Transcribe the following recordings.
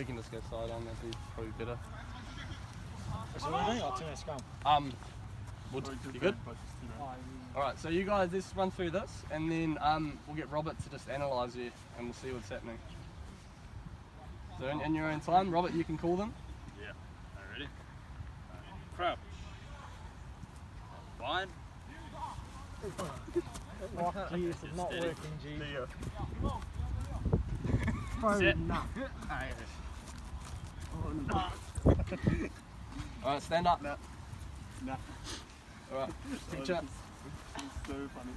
We can just go side on, that'd be probably better. So what are we doing? Oh, 2 minute scrum. You good? Alright, so you guys, let's run through this, and then we'll get Robert to just analyse you, and we'll see what's happening. So in your own time, Robert, you can call them. Yeah. Ready? Crouch. Bind. Oh, geez, it's not Steady. working, geez. Sit. Alright, stand up. Nah. Alright, teacher, So funny.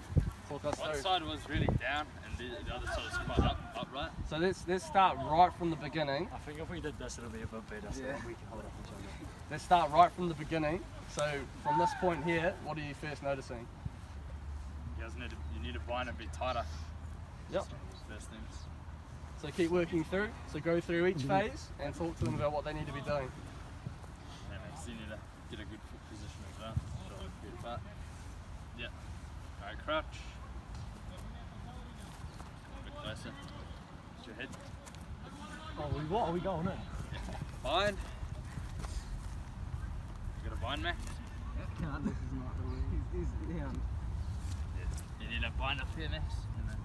talk us One through. side was really down and the other side was quite upright. So let's start right from the beginning. I think if we did this, it'll be a bit better, so Yeah. we can hold up each other. Let's start right from the beginning. So from this point here, what are you first noticing? You guys need to bind a bit tighter. Yep. First things. So keep working through. So go through each phase and talk to them about what they need to be doing. And next you need to get a good foot position as well. Shoulder good apart. Yeah. Alright, crouch. A bit closer. Lift your head. Oh, what are we going in? Bind. You got a bind, Max? Can't, this is not the way. He's down. You need a bind up here, Max. And then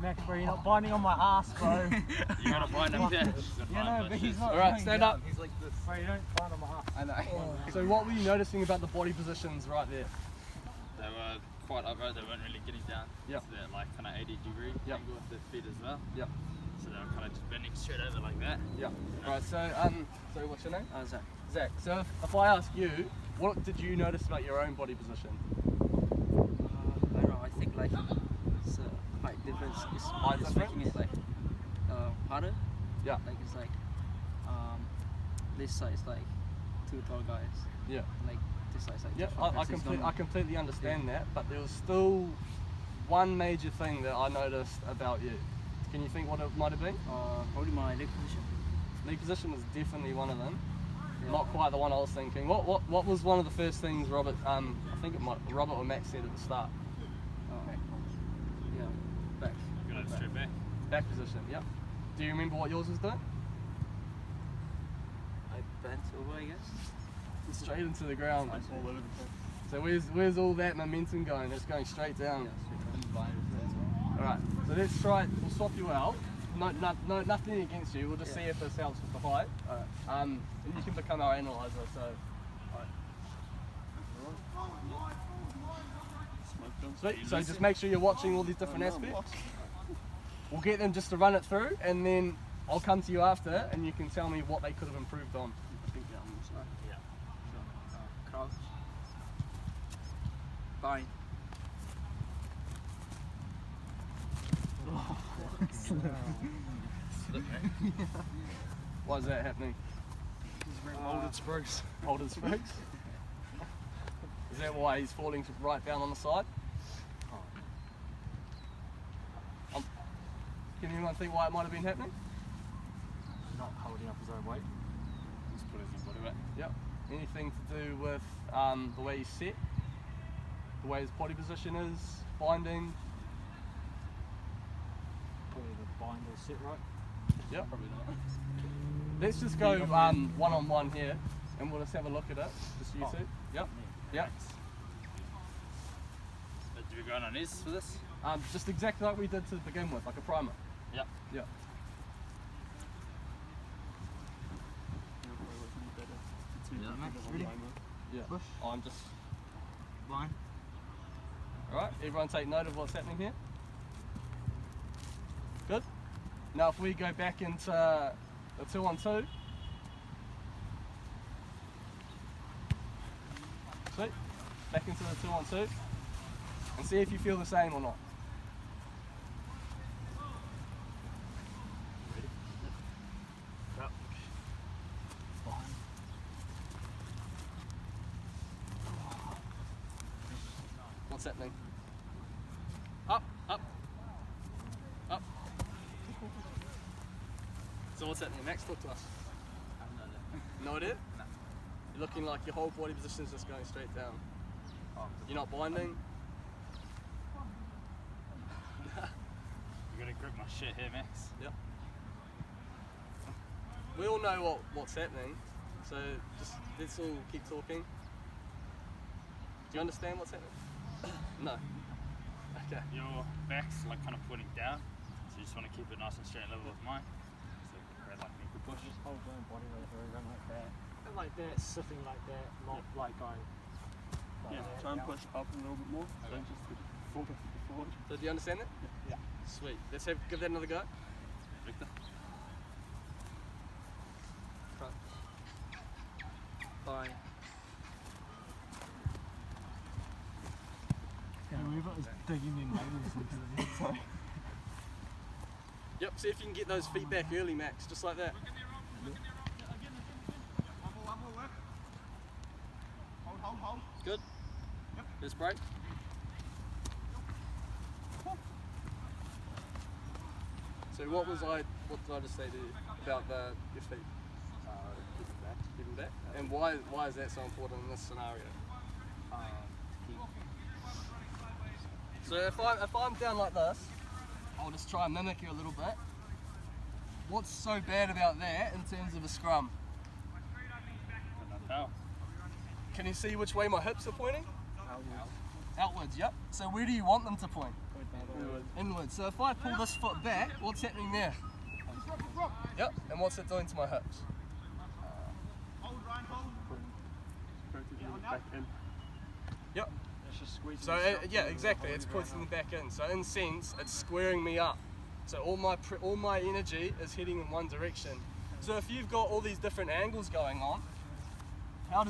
Max, bro, you're not binding on my ass, bro. you got a bind up here. Yeah, no, but he's not. Alright, going stand down. up. He's like this. Bro, you don't bind on my ass. I know. So what were you noticing about the body positions right there? They were quite upright, they weren't really getting down. Yep. So they're like kind of 80-degree Yep. angle with their feet as well. Yep. So they were kind of just bending straight over like that. Yeah. Right. So so what's your name? Zach. Zach. So if I ask you, what did you notice about your own body position? I don't know, I think like it's height difference is Height just difference? making it like harder. Yeah. Like it's like this side is like 2 tall guys. Yeah. Like this side is like Yeah, two short guys. I completely understand that, but there was still one major thing that I noticed about you. Can you think what it might have been? Probably my leg position. Leg position was definitely one of them. Yeah. Not quite the one I was thinking. What was one of the first things Robert? I think Robert or Max said at the start. Yeah, back. You're going straight back. Back position. Yep. Do you remember what yours was doing? I bent over, I guess. Straight into the ground. All over the place. So where's all that momentum going? It's going straight down. All right. So let's try. We'll swap you out. No, nothing against you. We'll just see if this helps with the height. And you can become our analyzer. So. Sweet. So just make sure you're watching all these different aspects. We'll get them just to run it through, and then I'll come to you after, and you can tell me what they could have improved on. Yeah. Crouch. Bind. Why is that happening? Molded spruce. Holden Spriggs? Is that why he's falling right down on the side? Can anyone think why it might have been happening? Not holding up his own weight. Just put it in your body weight. Yep. Anything to do with the way he's set? The way his body position is? Binding? Probably the bind will sit right. Yep. Probably not. Let's just go one-on-one here, and we'll just have a look at it. Just you two. Yep. Yep. Do we go on our knees for this? Just exactly like we did to begin with, like a primer. Yep. Yep. Ready? Yeah. Push. I'm just. Bind. All right. Everyone, take note of what's happening here. Good. Now, if we go back into the 2-on-2. Sweet. Back into the 2-on-2. And see if you feel the same or not. What's happening? Up, up, up. So what's happening? Max, talk to us. No idea? No. You're looking like your whole body position is just going straight down. You're not binding. You gotta grip my shit here, Max. Yep. we all know what's happening, so just let's all keep talking. Do you understand what's happening? No. Okay. Your back's like kind of pointing down, so you just want to keep it nice and straight level with mine. So grab like me good push. Just hold your own body weight or run like that. And like that, sitting like that, not like going. Like Yeah, that, try and out. push up a little bit more. Okay. Don't just fall back forward. So do you understand that? Yeah. Sweet. Let's give that another go. Victor. Fine. Whoever is digging their nails into the inside. Yep. See if you can get those feet back early, Max. Just like that. Good. Let's break. So what did I just say to you about your feet? Keep them back. And why is that so important in this scenario? So if I'm down like this, I'll just try and mimic you a little bit. What's so bad about that in terms of a scrum? Power. Can you see which way my hips are pointing? Outwards, yep. So where do you want them to point? Inwards. So if I pull this foot back, what's happening there? Yep. And what's it doing to my hips? Rotating back in. Yep. It's just squeezing. So yeah, exactly. It's pushing me back in. So in sense, it's squaring me up. So all my energy is heading in one direction. So if you've got all these different angles going on, how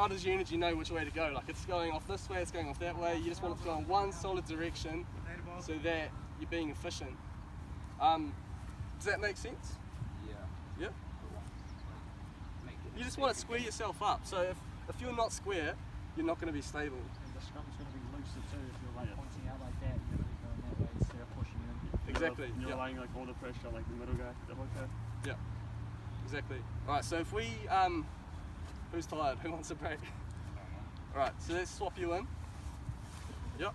does your energy know which way to go? Like it's going off this way, it's going off that way. You just want it to go in one solid direction, so that you're being efficient. Does that make sense? Yeah. Yeah. You just want to square yourself up. So if you're not square, you're not going to be stable. And the scrum's going to be looser too if you're like pointing out like that. You're going to be going that way instead of pushing in. Exactly. You're Yeah. laying like all the pressure on like the middle guy, the hooker. Yeah. Exactly. All right. So if we who's tired? Who wants a break? All right. So let's swap you in. Yep.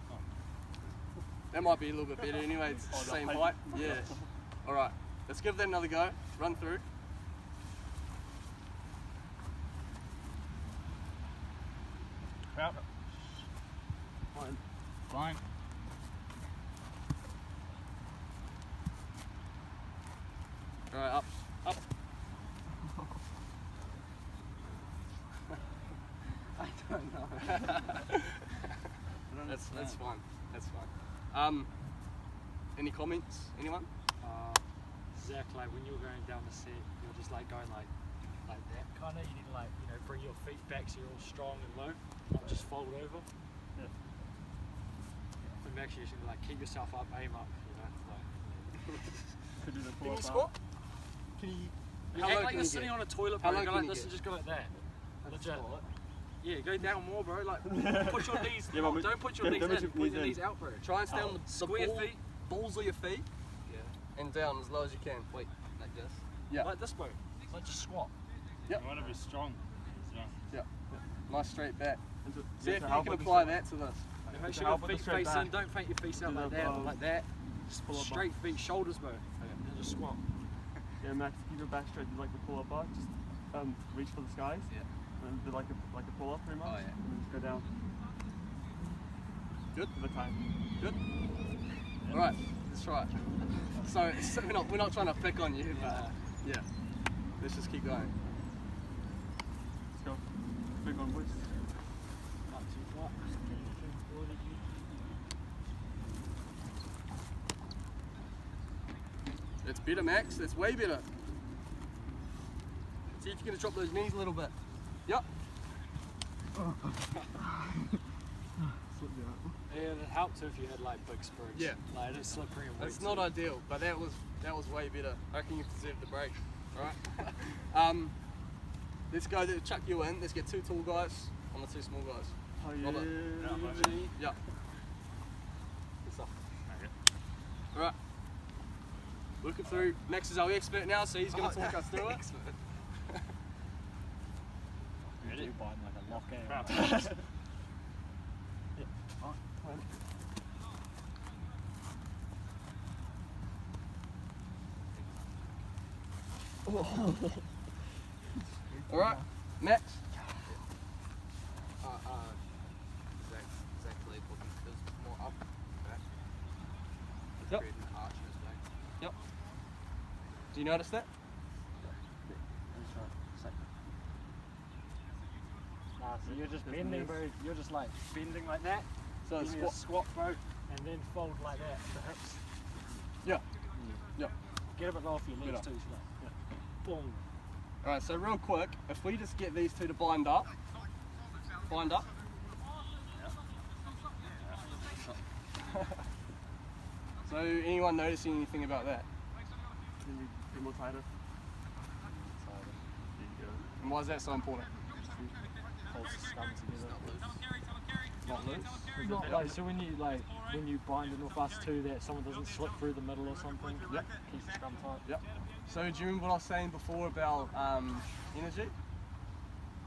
That might be a little bit better anyway. It's the same height. Yeah. All right. Let's give that another go. Run through. Power. Fine. All right. Up. Up. I don't know. That's fine. That's fine. Any comments? Anyone? Zach, like when you're going down the set, you're just like going like that kind of. You need to like bring your feet back so you're all strong and low, not just fold over. Yeah. And actually, you should like keep yourself up, aim up. Like. Could do the Can pull you up. squat? Can you? How low Act like can you're you sitting get? on a toilet, How bro. low Go can like you this get? and just go like that. Legit. Squat. Yeah, go down more, bro. Like put your knees. Yeah, but don't put your don't knees put in. your Put knees your in. knees out, bro. Try and stay on the Square ball, feet. balls of your feet Yeah. and down as low as you can. Wait, like this. Yeah. Like this, bro. Like just squat. Yep. You want to be strong. So, Yeah. Nice straight back. And to- See yeah, if to you help can with the apply straight- that to this. And make To sure help your with the feet straight face back. in. Don't faint your face out Do like the, that. Like that. Just pull up straight feet, shoulders, bro. And just squat. Yeah, Max, keep your back straight. Do like the pull up bar. Just reach for the skies. Yeah. And do like a pull up pretty much. Oh, yeah. And then just go down. Good. For the time. Good. All right. Let's try it. So we're not trying to pick on you, but yeah. Let's just keep going. Let's go. Big one, boys. Not too far. That's better, Max. That's way better. See if you're going to drop those knees a little bit. Yep. Yeah, it helped too if you had like big springs. Yeah. Like it is slippery and weak. It's not ideal, but that was way better. I reckon you deserve the break. Alright? Let's go, chuck you in. Let's get two tall guys on the two small guys. Oh yeah. Robert. Yeah. Good stuff. Alright. Looking through. Max is our expert now, so he's going to talk us through it. ready? You biting like a lock Power. out. All right, Max. Exactly. Looking feels more up back. Yep. Creating an arch in his back. Yep. Do you notice that? Nah, so you're just bending, bro. You're just like bending like that. So Then you squat, bro, and then fold like that. The hips. Yeah. Yeah. Get a bit low for your legs Better. too. So like, yeah. Boom. All right. So real quick, if we just get these two to bind up. So anyone noticing anything about that? Then you get more tighter. There you go. And why is that so important? Holds the scum together. Not loose. Not like, so when you bind enough us too that someone doesn't slip through the middle or something. Yep. Keeps the scum tight. Yep. So do you remember what I was saying before about energy?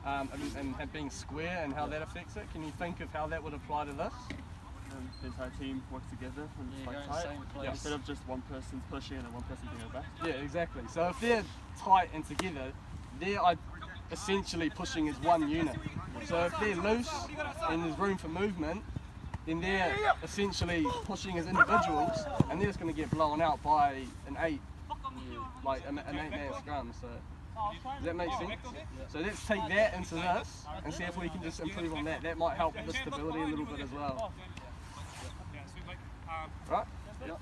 And being square and how that affects it? Can you think of how that would apply to this? The entire team works together and it's Yeah, like go in the tight. same place. Instead of just one person's pushing and then one person doing it back. Yeah, exactly. So if they're tight and together, they're essentially pushing as one unit. So if they're loose and there's room for movement, then they're essentially pushing as individuals, and they're just going to get blown out by an 8 man scrum. So does that make sense? So let's take that into this and see if we can just improve on that. That might help with the stability a little bit as well. Right? Yep.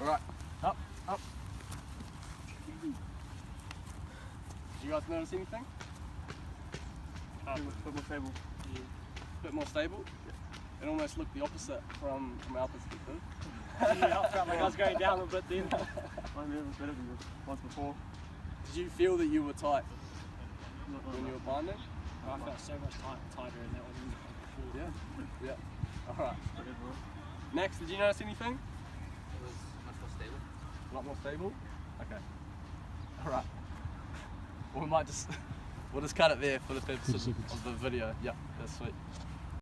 All right, up. Did you guys notice anything? Bit more stable. Bit more stable? It almost looked the opposite from our perspective. Yeah, I felt like I was going down a bit then. I mean, it was better than the ones before. Did you feel that you were tight Not when you really. were binding? I felt so much tighter in that one than before. Yeah. All right. Whatever. Next, did you notice anything? It was much more stable. A lot more stable? Okay. All right. Well, we'll just cut it there for the purposes of the video. Yeah, that's sweet.